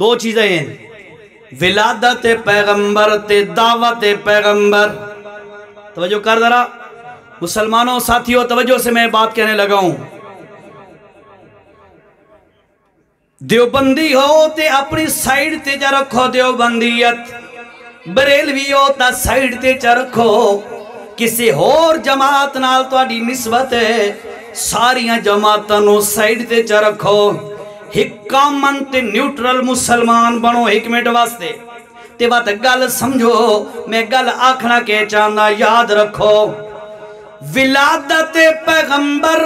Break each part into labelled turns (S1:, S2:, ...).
S1: دو چیزیں ہیں، ولادت پیغمبر تے دعوت پیغمبر۔ توجہ کر ذرا مسلمانوں ساتھیوں، توجہ سے میں بات کہنے لگا ہوں۔ دیوبندی ہو تے اپنی سائیڈ تے جا رکھو دیوبندیت، بریلوی ہو تا سائیڈ تے جا رکھو، کسی اور جماعت نال تو آڈی نسبت ہے، ساریاں جماعتانوں سائیڈ تے جا رکھو، حکامن تے نیوٹرل مسلمان بنو ایک منٹ واسطے۔ تے بات گل سمجھو، میں گل آکھنا کے چاہنا یاد رکھو، ولادت پیغمبر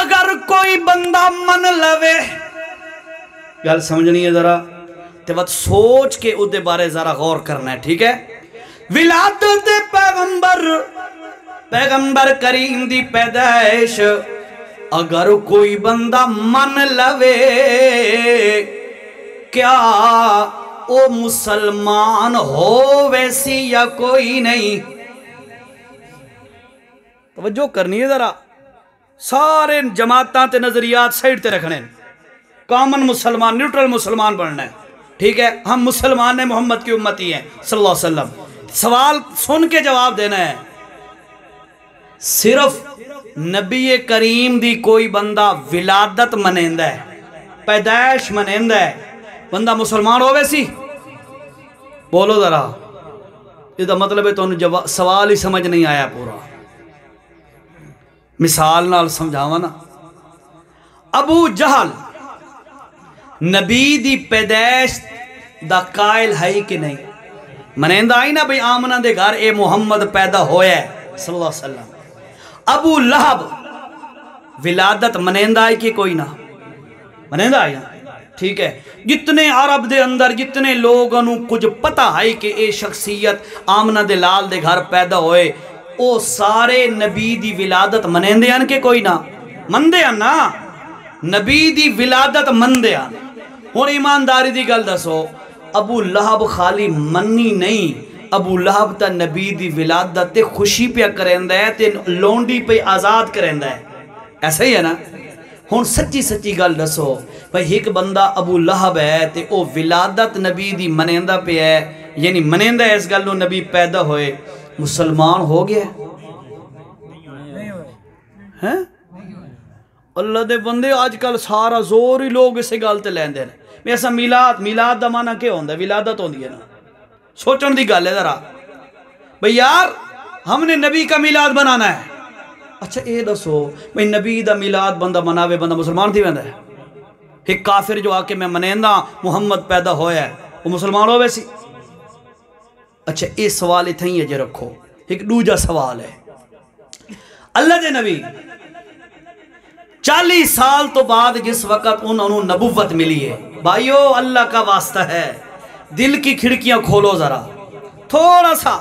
S1: اگر کوئی بندہ من لوے، گل سمجھنی ہے ذرا، تے بات سوچ کے او دے بارے ذرا غور کرنا ہے، ٹھیک ہے؟ ولادت پیغمبر کریم دی پیدائش اگر کوئی بندہ من لوے، کیا او مسلمان ہو ویسی یا کوئی نہیں؟ توجہ کرنی ہے ذرا، سارے جماعتاں تے نظریات سائیڈ تے رکھنے، کامن مسلمان نیوٹرل مسلمان بننا ہے، ٹھیک ہے؟ ہم مسلمان ہیں، محمد کی امتی ہیں صلی اللہ علیہ وسلم۔ سوال سن کے جواب دینا ہے، صرف نبی کریم دی کوئی بندہ ولادت منیندہ ہے، پیدائش منیندہ ہے، بندہ مسلمان ہو ویسی؟ بولو ذرا، یہ دا مطلب ہے تو سوال ہی سمجھ نہیں آیا پورا۔ مثال نال سمجھاوا نا، ابو جہل نبی دی پیدائش دا قائل ہے کہ نہیں؟ منیندہ آئی نا بھئی آمنہ دے گھر اے محمد پیدا ہویا ہے صلی اللہ علیہ وسلم۔ ابو لہب ولادت منیندہ آئی کہ کوئی نہ؟ منیندہ آئی نا، ٹھیک ہے؟ جتنے عرب دے اندر جتنے لوگوں کچھ پتہ ہے کہ اے شخصیت آمنہ دے لال دے گھر پیدا ہوئے، او سارے نبی دی ولادت منیندے ہیں کہ کوئی نہ؟ مندے ہیں نا، نبی دی ولادت مندے ہیں۔ ہون ایمانداری دی گل دسو، ابو لہب خالی منی نہیں، ابو لہب تا نبی دی ولادت تے خوشی پہ کرندہ ہے تے لونڈی پہ آزاد کرندہ ہے، ایسا ہی ہے نا؟ ہون سچی سچی گل دسو، بھئی ایک بندہ ابو لہب ہے تے او ولادت نبی دی منیندہ پہ ہے، یعنی منیندہ ہے اس گلوں نبی پیدا ہوئے، مسلمان ہو گیا ہے؟ اللہ دے بندے آج کل سارا زور ہی لوگ اسے گالتے لین دے رہے۔ میں ایسا میلاد دا معنی کیا ہوندہ ہے؟ ولادت ہوندی ہے نا، سوچن دی گل ہے ذرا، بھئی یار ہم نے نبی کا میلاد بنانا ہے، اچھا اے دسو بھئی نبی دا میلاد بندہ مناوے بندہ مسلمان تھی بندہ ہے؟ ایک کافر جو آکے میں منیندہ محمد پیدا ہویا ہے وہ مسلمان ہو ویسی؟ اچھا اے سوال اتھائی ہے جے رکھو، ایک دوجہ سوال ہے، اللہ دے نبی 40 سال تو بعد جس وقت انہوں نبوت ملی ہے، بھائیو اللہ کا واسطہ ہے دل کی کھڑکیاں کھولو ذرا، تھوڑا سا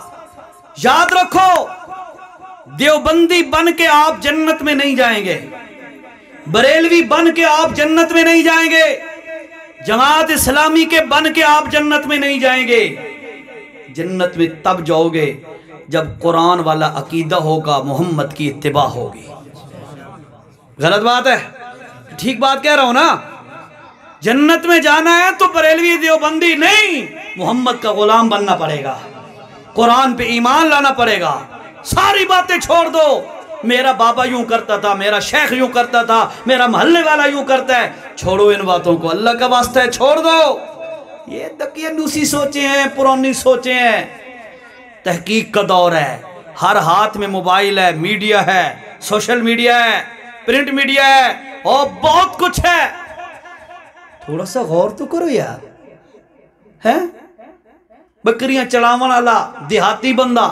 S1: یاد رکھو، دیوبندی بن کے آپ جنت میں نہیں جائیں گے، بریلوی بن کے آپ جنت میں نہیں جائیں گے، جماعت اسلامی کے بن کے آپ جنت میں نہیں جائیں گے، جنت میں تب جاؤ گے جب قرآن والا عقیدہ ہوگا، محمد کی اتباع ہوگی۔ غلط بات ہے؟ ٹھیک بات کہہ رہا ہوں نا؟ جنت میں جانا ہے تو بریلوی دیوبندی نہیں، محمد کا غلام بننا پڑے گا، قرآن پہ ایمان لانا پڑے گا، ساری باتیں چھوڑ دو، میرا بابا یوں کرتا تھا، میرا شیخ یوں کرتا تھا، میرا محلے والا یوں کرتا ہے، چھوڑو ان باتوں کو، اللہ کا واسطہ ہے چھوڑ دو۔ یہ دکیہ نوسی سوچیں ہیں، پرانی سوچیں ہیں، تحقیق کا دور ہے، ہر ہاتھ میں موبائل ہے، میڈیا ہے، سوشل میڈیا ہے، پرنٹ میڈیا ہے، اور بہت کچھ ہے، تھوڑا سا غور تو کرو یار، ہے؟ بکریاں چلاون اللہ دیہاتی بندہ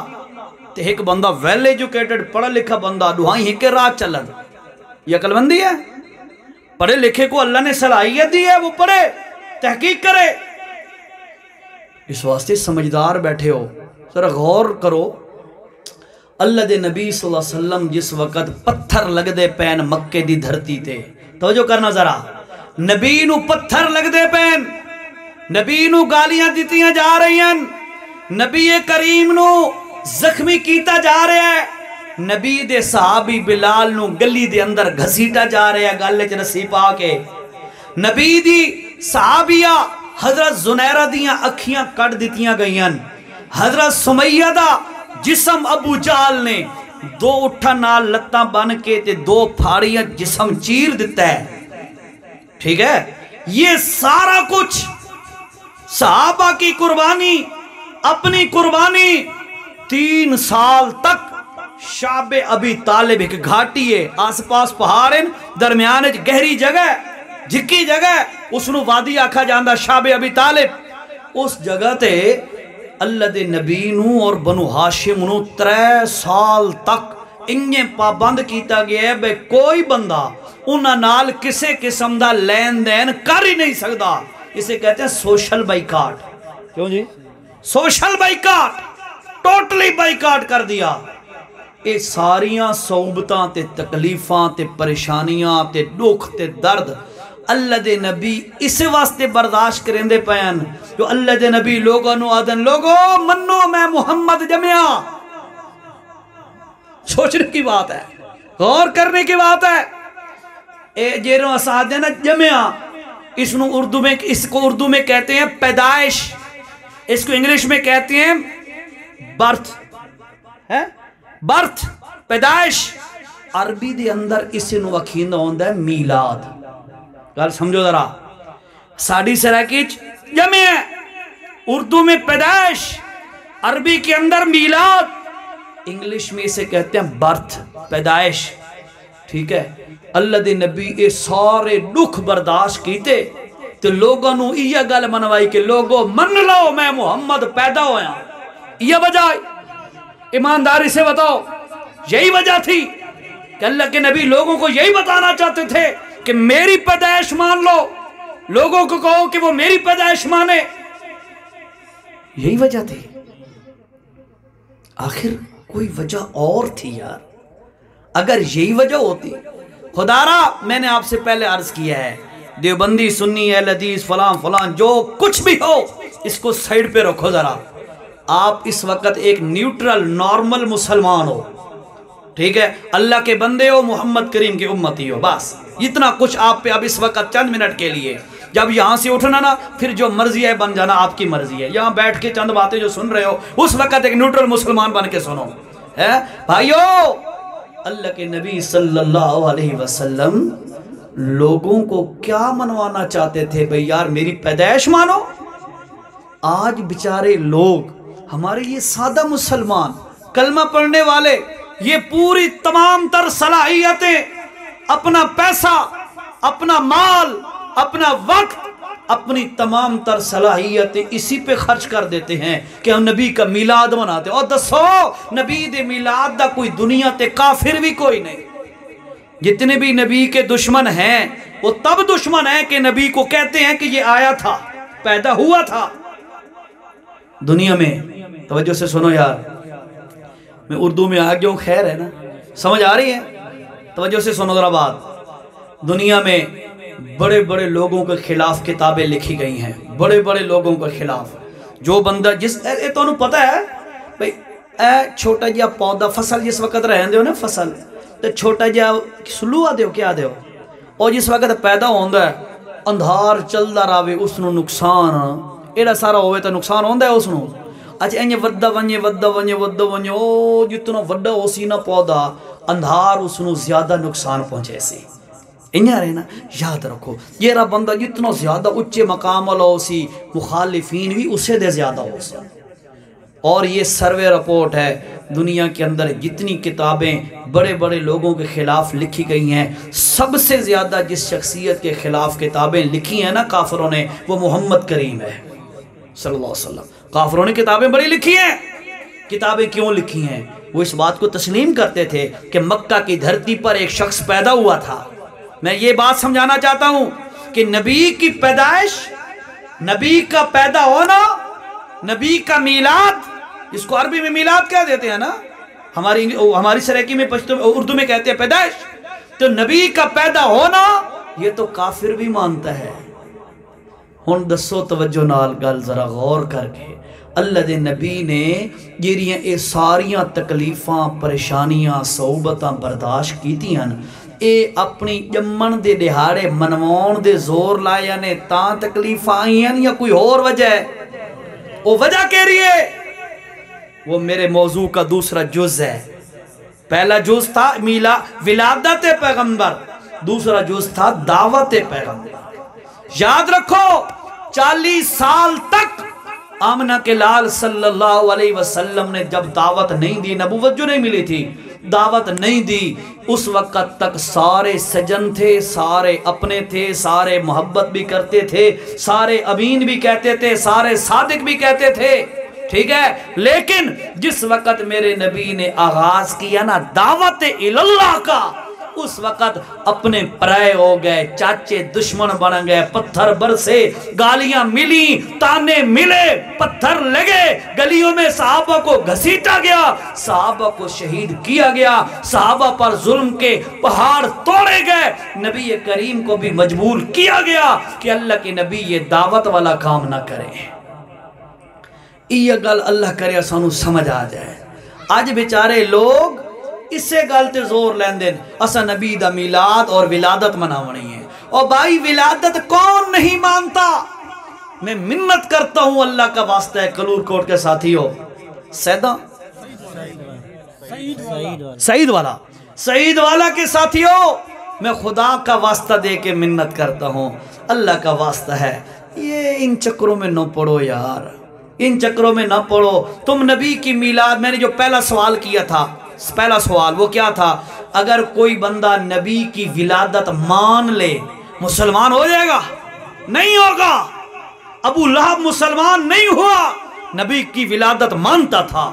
S1: تے ایک بندہ ویل ایجوکیٹڈ پڑھا لکھا بندہ دوہائیں ہی کے راہ چلن، یہ عقل مندی ہے؟ پڑھے لکھے کو اللہ نے صلاحیت دی ہے، وہ پڑھے تحقیق کرے، اس واسطے سمجھدار بیٹھے ہو، ذرا غور کرو، اللہ دے نبی صلی اللہ علیہ وسلم جس وقت پتھر لگ دے پین مکے دی دھرتی تے، توجہ کرنا ذرا، نبی نو پتھر لگ دے پین، نبی نو گالیاں دیتیاں جا رہی ہیں، نبی کریم نو زخمی کیتا جا رہا ہے، نبی دے صحابی بلال نو گلی دے اندر گھسیٹا جا رہا ہے، گالے چ رسی پا کے، نبی دی صحابیہ حضرت زنیرہ دیاں اکھیاں کٹ دیتیاں گئیاں، حضرت سمیہ دا جسم ابو جہل نے 2 اٹھا نال لتاں بن کے تے 2 پھاڑیاں جسم چیر دیتا ہے، ٹھیک ہے؟ یہ سارا کچھ صحابہ کی قربانی، اپنی قربانی، 3 سال تک شعب ابی طالب ایک گھاٹی ہے، آس پاس پہاڑیں، درمیان گہری جگہ، جھکی جگہ، اس نو وادی آکھا جاندہ شعب ابی طالب، اس جگہ تے اللہ دے نبی نو اور بنو ہاشم نو 3 سال تک انہیں پابند کیتا گیا ہے بے کوئی بندہ انہاں نال کسے قسم دا لین دین کر ہی نہیں سکتا۔ اسے کہتے ہیں سوشل بائیکاٹ۔ کیوں جی؟ سوشل بائیکاٹ، ٹوٹلی بائیکاٹ کر دیا۔ اے ساریاں صعوبتاں تے تکلیفاں تے پریشانیاں تے دکھ تے درد اللہ دے نبی اس واسطے برداشت کریں دے پہن جو اللہ دے نبی لوگوں نو آدن لوگو منو میں محمد جمعہ۔ سوچنے کی بات ہے، غور کرنے کی بات ہے۔ اے جیروں اساد نا جمعہ، اس کو اردو میں کہتے ہیں پیدائش، اس کو انگلش میں کہتے ہیں برتھ، برتھ، پیدائش۔ عربی دے اندر اس نو وکھیندہ ہوندہ ہے میلاد۔ گل سمجھو ذرا، ساڑی سراکیچ جمع ہے، اردو میں پیدائش، عربی کے اندر میلاد، انگلش میں اسے کہتے ہیں برتھ، پیدائش، ٹھیک ہے؟ اللہ دے نبی اے سارے دکھ برداشت کیتے تو لوگوں نو یہ گل منوائی کہ لوگوں من لو میں محمد پیدا ہویا۔ یہ وجہ ایمانداری سے بتاؤ، یہی وجہ تھی کہ اللہ کے نبی لوگوں کو یہی بتانا چاہتے تھے کہ میری پیدائش مان لو، لوگوں کو کہو کہ وہ میری پیدائش مانے، یہی وجہ تھی؟ آخر کوئی وجہ اور تھی یار؟ اگر یہی وجہ ہوتی، خدا را میں نے آپ سے پہلے عرض کیا ہے، دیوبندی سنی اہل حدیث فلان فلان جو کچھ بھی ہو اس کو سائیڈ پہ رکھو ذرا، آپ اس وقت ایک نیوٹرل نارمل مسلمان ہو، ٹھیک ہے؟ اللہ کے بندے ہو، محمد کریم کی امتی ہو، بس اتنا کچھ آپ پہ اب اس وقت چند منٹ کے لیے، جب یہاں سے اٹھنا نا پھر جو مرضی ہے بن جانا آپ کی مرضی ہے، یہاں بیٹھ کے چند باتیں جو سن رہے ہو اس وقت ایک نیوٹرل مسلمان بن کے سنو، ہے بھائیو؟ اللہ کے نبی صلی اللہ علیہ وسلم لوگوں کو کیا منوانا چاہتے تھے؟ بھئی یار میری پیدائش مانو۔ آج بیچارے لوگ ہمارے یہ سادہ مسلمان کلمہ پڑھنے والے یہ پوری تمام تر صلاحیتیں، اپنا پیسہ، اپنا مال، اپنا وقت، اپنی تمام تر صلاحیتیں اسی پہ خرچ کر دیتے ہیں کہ ہم نبی کا میلاد مناتے ہیں۔ اور دسو نبی دے میلاد دا کوئی دنیا تے کافر بھی کوئی نہیں۔ جتنے بھی نبی کے دشمن ہیں وہ تب دشمن ہیں کہ نبی کو کہتے ہیں کہ یہ آیا تھا، پیدا ہوا تھا دنیا میں۔ توجہ سے سنو یار، میں اردو میں آ گیا ہوں، خیر ہے نا، سمجھ آ رہی ہے؟ توجہ سے سنو ذرا بات۔ دنیا میں بڑے بڑے لوگوں کے خلاف کتابیں لکھی گئی ہیں، بڑے بڑے لوگوں کے خلاف۔ جو بندہ تو انہوں پتہ ہے بھئی اے چھوٹا جا پودا فصل جس وقت رہن دیو نا، فصل تو چھوٹا جا سلو آ دیو، کیا دیو، اور جس وقت پیدا ہوندہ ہے اندھار چلدہ راوے اس نو نقصان ایڈا سارا ہوئے تو نقصان ہوندہ ہے اس نو۔ اچھا انجھے ودہ ونجے او جتنا وڈا ہو سی نا پودا اندھار اس نو زیادہ نقصان پہنچے سی۔ انہاں رہنا یاد رکھو، یہ رہا بندہ جتنا زیادہ اچھے مقام والا ہو سی مخالفین بھی اسے دے زیادہ ہو سی۔ اور یہ سروے رپورٹ ہے، دنیا کے اندر جتنی کتابیں بڑے بڑے لوگوں کے خلاف لکھی گئی ہیں، سب سے زیادہ جس شخصیت کے خلاف کتابیں لکھی ہیں نا کافروں نے، وہ محمد کریم ہے صلی اللہ علیہ وسلم۔ کافروں نے کتابیں بڑی لکھی ہیں۔ کتابیں کیوں لکھی ہیں؟ وہ اس بات کو تسلیم کرتے تھے کہ مکہ کی دھرتی پر ایک شخص پیدا ہوا تھا۔ میں یہ بات سمجھانا چاہتا ہوں کہ نبی کی پیدائش، نبی کا پیدا ہونا، نبی کا میلاد، جس کو عربی میں میلاد کہہ دیتے ہیں نا، ہماری سریکی میں اردو میں کہتے ہیں پیدائش، تو نبی کا پیدا ہونا یہ تو کافر بھی مانتا ہے۔ ہن دسو توجہ نال گل ذرا غور کر کے، اللہ دے نبی نے جیریاں اے ساریاں تکلیفاں، پریشانیاں، صعوبتاں برداشت کیتی ہیں اے اپنی جمن دے دہاڑے منواؤن دے زور لایا نے تاں تکلیف آئی ہیں یا کوئی اور وجہ ہے؟ وہ وجہ کہہ رہی ہے، وہ میرے موضوع کا دوسرا جز ہے۔ پہلا جز تھا ولادت پیغمبر، دوسرا جز تھا دعوت پیغمبر۔ یاد رکھو 40 سال تک آمنہ کے لال صلی اللہ علیہ وسلم نے جب دعوت نہیں دی، نبوت جو نہیں ملی تھی، دعوت نہیں دی، اس وقت تک سارے سجن تھے، سارے اپنے تھے، سارے محبت بھی کرتے تھے، سارے امین بھی کہتے تھے، سارے صادق بھی کہتے تھے، ٹھیک ہے؟ لیکن جس وقت میرے نبی نے آغاز کیا نا دعوت اللہ کا، اس وقت اپنے پرائے ہو گئے، چاچے دشمن بن گئے، پتھر برسے، گالیاں ملی، تانے ملے، پتھر لگے، گلیوں میں صحابہ کو گھسیٹا گیا، صحابہ کو شہید کیا گیا، صحابہ پر ظلم کے پہاڑ توڑے گئے، نبی کریم کو بھی مجبور کیا گیا کہ اللہ کے نبی یہ دعوت والا کام نہ کریں۔ یہ گل اللہ کرے سانو سمجھ آ جائے۔ آج بیچارے لوگ اس سے گلتے زور لین دیں اسا نبی دا میلاد اور ولادت مناونی ہے۔ اور بھائی ولادت کون نہیں مانتا؟ میں منت کرتا ہوں اللہ کا واسطہ ہے کلور کوٹ کے ساتھیوں، سعید والا کے ساتھیوں، میں خدا کا واسطہ دے کے منت کرتا ہوں، اللہ کا واسطہ ہے یہ ان چکروں میں نہ پڑو یار، ان چکروں میں نہ پڑو۔ تم نبی کی میلاد، میں نے جو پہلا سوال کیا تھا، پہلا سوال وہ کیا تھا؟ اگر کوئی بندہ نبی کی ولادت مان لے مسلمان ہو جائے گا؟ نہیں ہوگا۔ ابو لہب مسلمان نہیں ہوا، نبی کی ولادت مانتا تھا۔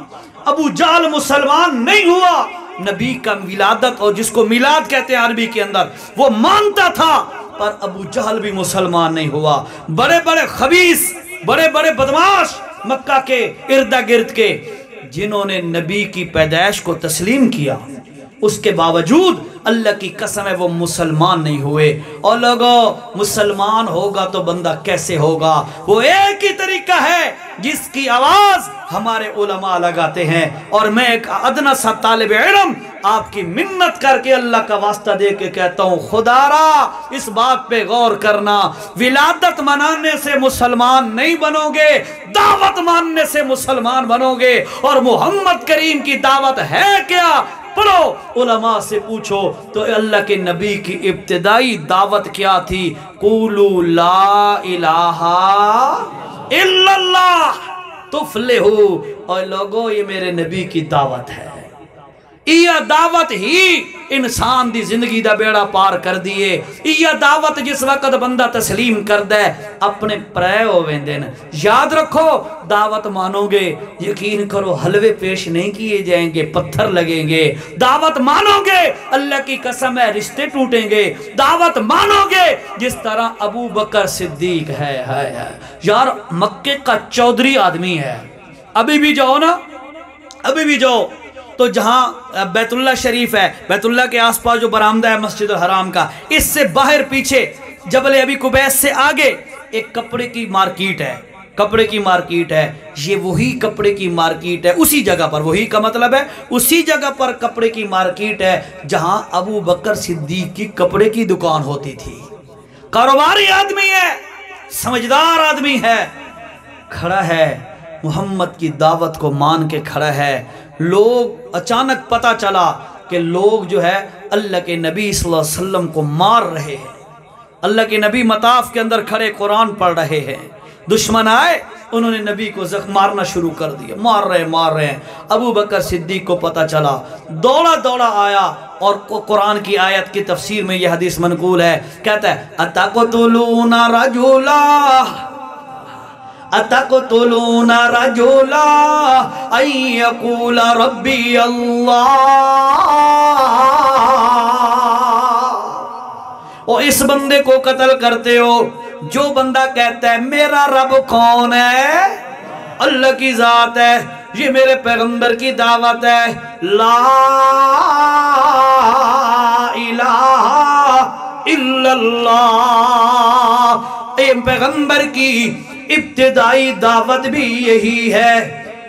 S1: ابو جہل مسلمان نہیں ہوا، نبی کا ولادت اور جس کو میلاد کہتے ہیں عربی کے اندر وہ مانتا تھا، پر ابو جہل بھی مسلمان نہیں ہوا۔ بڑے بڑے خبیث، بڑے بڑے بدماش مکہ کے ارد گرد کے، جنہوں نے نبی کی پیدائش کو تسلیم کیا، اس کے باوجود اللہ کی قسم ہے وہ مسلمان نہیں ہوئے۔ اور لوگوں مسلمان ہوگا تو بندہ کیسے ہوگا؟ وہ ایک ہی طریقہ ہے جس کی آواز ہمارے علماء لگاتے ہیں۔ اور میں ایک ادنا سا طالب علم آپ کی منت کر کے اللہ کا واسطہ دے کے کہتا ہوں، خدا را اس بات پہ غور کرنا، ولادت منانے سے مسلمان نہیں بنو گے، دعوت ماننے سے مسلمان بنو گے۔ اور محمد کریم کی دعوت ہے کیا؟ پڑھو، علماء سے پوچھو تو اللہ کے نبی کی ابتدائی دعوت کیا تھی؟ قولوا لا الہ الا اللہ تفلحو۔ اور لوگوں یہ میرے نبی کی دعوت ہے، یہ دعوت ہی انسان دی زندگی دا بیڑا پار کر دیئے۔ یہ دعوت جس وقت بندہ تسلیم کر دے اپنے پرائے ہو ویندن۔ یاد رکھو دعوت مانو گے، یقین کرو حلوے پیش نہیں کیے جائیں گے، پتھر لگیں گے۔ دعوت مانو گے، اللہ کی قسم ہے رشتے ٹوٹیں گے۔ دعوت مانو گے جس طرح ابو بکر صدیق ہے یار، مکے کا چودھری آدمی ہے، ابھی بھی جاؤ نا، ابھی بھی جاؤ تو جہاں بیت اللہ شریف ہے، بیت اللہ کے آس پاس جو برآمدہ ہے مسجد الحرام کا، اس سے باہر پیچھے جبل ابی قبیس سے آگے ایک کپڑے کی مارکیٹ ہے، کپڑے کی مارکیٹ ہے۔ یہ وہی کپڑے کی مارکیٹ ہے، اسی جگہ پر، وہی کا مطلب ہے اسی جگہ پر کپڑے کی مارکیٹ ہے جہاں ابو بکر صدیق کی کپڑے کی دکان ہوتی تھی۔ کاروباری آدمی ہے، سمجھدار آدمی ہے، کھڑا ہے محمد کی دعوت کو مان کے کھڑا ہے۔ لوگ اچانک پتہ چلا کہ لوگ جو ہے اللہ کے نبی صلی اللہ علیہ وسلم کو مار رہے ہیں، اللہ کے نبی مطاف کے اندر کھڑے قرآن پڑھ رہے ہیں۔ دشمن آئے، انہوں نے نبی کو مارنا شروع کر دیا، مار رہے ہیں۔ ابو بکر صدیق کو پتہ چلا، دوڑا آیا اور قرآن کی آیت کی تفسیر میں یہ حدیث منقول ہے، کہتا ہے اتقتلون رجلا اتقتلون رجلا ان یقول ربی اللہ، اور اس بندے کو قتل کرتے ہو جو بندہ کہتا ہے میرا رب کون ہے؟ اللہ کی ذات ہے، یہ میرے پیغمبر کی دعوت ہے، لا الہ الا اللہ۔ اے پیغمبر کی ابتدائی دعوت بھی یہی ہے۔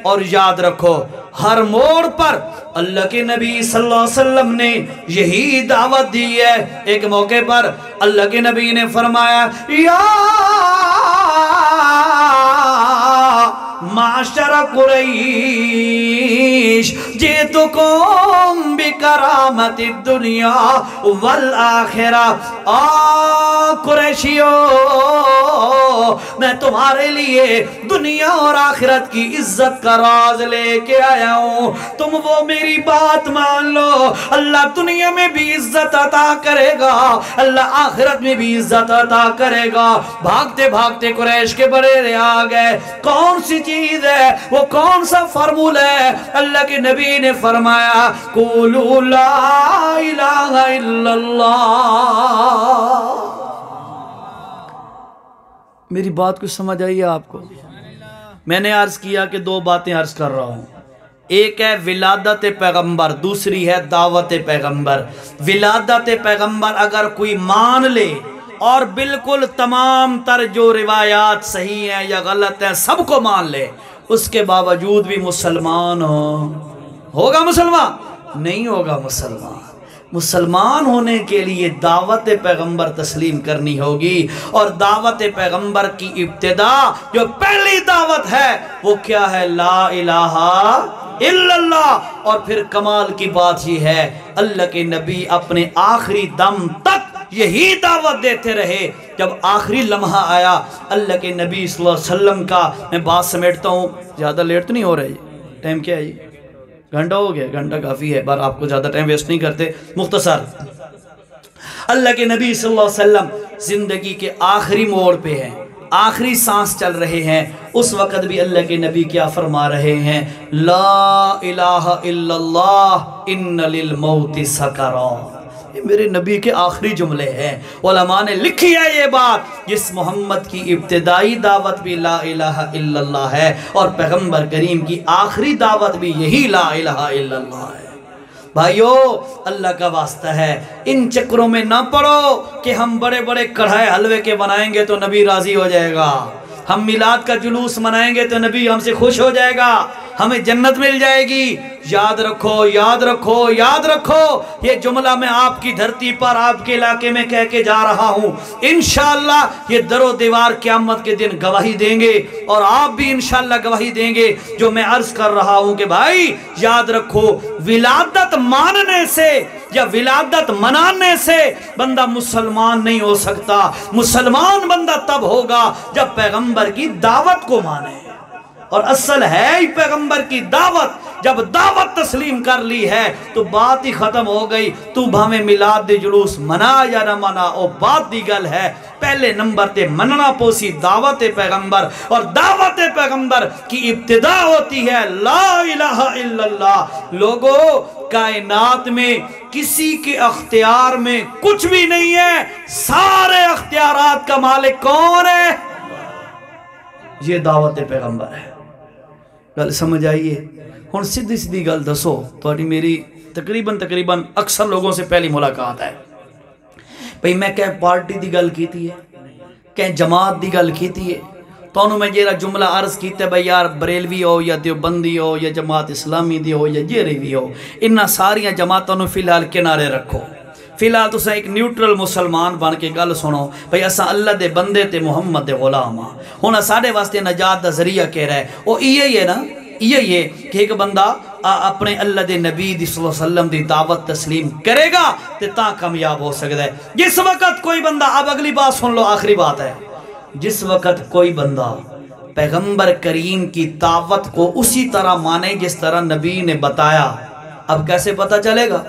S1: اور یاد رکھو ہر موڑ پر اللہ کے نبی صلی اللہ علیہ وسلم نے یہی دعوت دی ہے۔ ایک موقع پر اللہ کے نبی نے فرمایا یا معاشر قریش جئتکم بکرامت الدنیا والآخرہ۔ قریشیو میں تمہارے لیے دنیا اور آخرت کی عزت کا راز لے کے آیا ہوں، تم وہ میری بات مان لو، اللہ دنیا میں بھی عزت عطا کرے گا، اللہ آخرت میں بھی عزت عطا کرے گا۔ بھاگتے بھاگتے قریش کے بڑے آ گئے، کون سی چیز ہے وہ، کون سا فارمولہ ہے؟ اللہ کے نبی نے فرمایا قولوا لا الہ الا اللہ۔ میری بات کو سمجھ آئی ہے آپ کو؟ میں نے عرض کیا کہ دو باتیں عرض کر رہا ہوں، ایک ہے ولادت پیغمبر، دوسری ہے دعوت پیغمبر۔ ولادت پیغمبر اگر کوئی مان لے اور بالکل تمام تر جو روایات صحیح ہیں یا غلط ہیں سب کو مان لے، اس کے باوجود بھی مسلمان ہوگا مسلمان؟ نہیں ہوگا مسلمان۔ مسلمان ہونے کے لیے دعوت پیغمبر تسلیم کرنی ہوگی، اور دعوت پیغمبر کی ابتدا جو پہلی دعوت ہے وہ کیا ہے؟ لا الہ الا اللہ۔ اور پھر کمال کی بات یہ ہے اللہ کے نبی اپنے آخری دم تک یہی دعوت دیتے رہے۔ جب آخری لمحہ آیا اللہ کے نبی صلی اللہ علیہ وسلم کا، میں بات سمیٹتا ہوں، زیادہ لیٹ تو نہیں ہو رہا ہے؟ ٹائم کیا ہے جی؟ گھنٹہ ہو گیا؟ گھنٹہ کافی ہے، بار آپ کو زیادہ ٹائم ویسٹ نہیں کرتے، مختصر۔ اللہ کے نبی صلی اللہ علیہ وسلم زندگی کے آخری موڑ پہ ہیں، آخری سانس چل رہے ہیں، اس وقت بھی اللہ کے نبی کیا فرما رہے ہیں؟ لا الہ الا اللہ ان للموت سکرات۔ یہ میرے نبی کے آخری جملے ہیں، علماء نے لکھی ہے یہ بات، جس محمد کی ابتدائی دعوت بھی لا الہ الا اللہ ہے، اور پیغمبر کریم کی آخری دعوت بھی یہی لا الہ الا اللہ ہے۔ بھائیو اللہ کا واسطہ ہے، ان چکروں میں نہ پڑو کہ ہم بڑے بڑے کڑھائے حلوے کے بنائیں گے تو نبی راضی ہو جائے گا، ہم میلاد کا جلوس منائیں گے تو نبی ہم سے خوش ہو جائے گا، ہمیں جنت مل جائے گی۔ یاد رکھو، یاد رکھو، یاد رکھو، یہ جملہ میں آپ کی دھرتی پر آپ کے علاقے میں کہہ کے جا رہا ہوں، انشاءاللہ یہ در و دیوار قیامت کے دن گواہی دیں گے، اور آپ بھی انشاءاللہ گواہی دیں گے جو میں عرض کر رہا ہوں کہ بھائی یاد رکھو، ولادت ماننے سے یا ولادت منانے سے بندہ مسلمان نہیں ہو سکتا۔ مسلمان بندہ تب ہوگا جب پیغمبر کی دعوت کو مانے، اور اصل ہے ہی پیغمبر کی دعوت۔ جب دعوت تسلیم کر لی ہے تو بات ہی ختم ہو گئی، تو بھامے میلاد دے جلوس منا یا نہ منا او بات دی گل ہے۔ پہلے نمبر تے مننا پوسی دعوت پیغمبر، اور دعوت پیغمبر کی ابتدا ہوتی ہے لا الہ الا اللہ۔ لوگو کائنات میں کسی کے اختیار میں کچھ بھی نہیں ہے، سارے اختیارات کا مالک کون ہے؟ یہ دعوت پیغمبر ہے۔ گل سمجھ آئیے؟ ہن سیدھی سیدھی گل دسو، تھوڑی میری تقریباً اکثر لوگوں سے پہلی ملاقات ہے، بھئی میں کہ پارٹی دی گل کیتی ہے، کہ جماعت دی گل کیتی ہے، تو انہوں میں جیرا جملہ عرض کیتے بھئی یار بریلوی ہو یا دیوبندی ہو یا جماعت اسلامی دی ہو یا جیروی ہو، انہاں ساریاں جماعتوں نے فی الحال کنارے رکھو، فی الحال تو ایک نیوٹرل مسلمان بن کے گل سنو، بھئی اساں اللہ دے بندے تے محمد دے غلام ہاں، ہن ساڈے واسطے نجات دا ذریعہ کہہ رہا ہے، او یہ ہے نا، یہ کہ ایک بندہ اپنے اللہ دے نبی صلی اللہ علیہ وسلم دی دعوت تسلیم کرے گا تے تاں کامیاب ہو سکتا ہے۔ جس وقت کوئی بندہ، اب اگلی بات سن لو، آخری بات ہے، جس وقت کوئی بندہ پیغمبر کریم کی دعوت کو اسی طرح مانے جس طرح نبی نے بتایا، اب کیسے پتہ چلے گا؟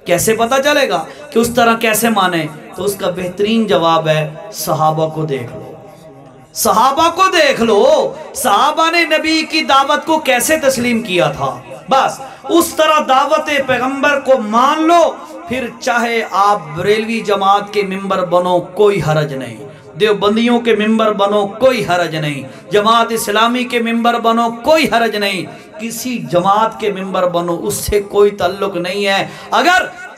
S1: کیسے پتہ چلے گا کہ اس طرح کیسے مانے؟ تو اس کا بہترین جواب ہے صحابہ کو دیکھ لو، صحابہ کو دیکھ لو، صحابہ نے نبی کی دعوت کو کیسے تسلیم کیا تھا، بس اس طرح دعوت پیغمبر کو مان لو، پھر چاہے آپ بریلوی جماعت کے ممبر بنو کوئی حرج نہیں، دیوبندیوں کے ممبر بنو کوئی حرج نہیں، جماعت اسلامی کے ممبر بنو کوئی حرج نہیں، کسی جماعت کے ممبر بنو اس سے کوئی تعلق نہیں ہے۔ اگر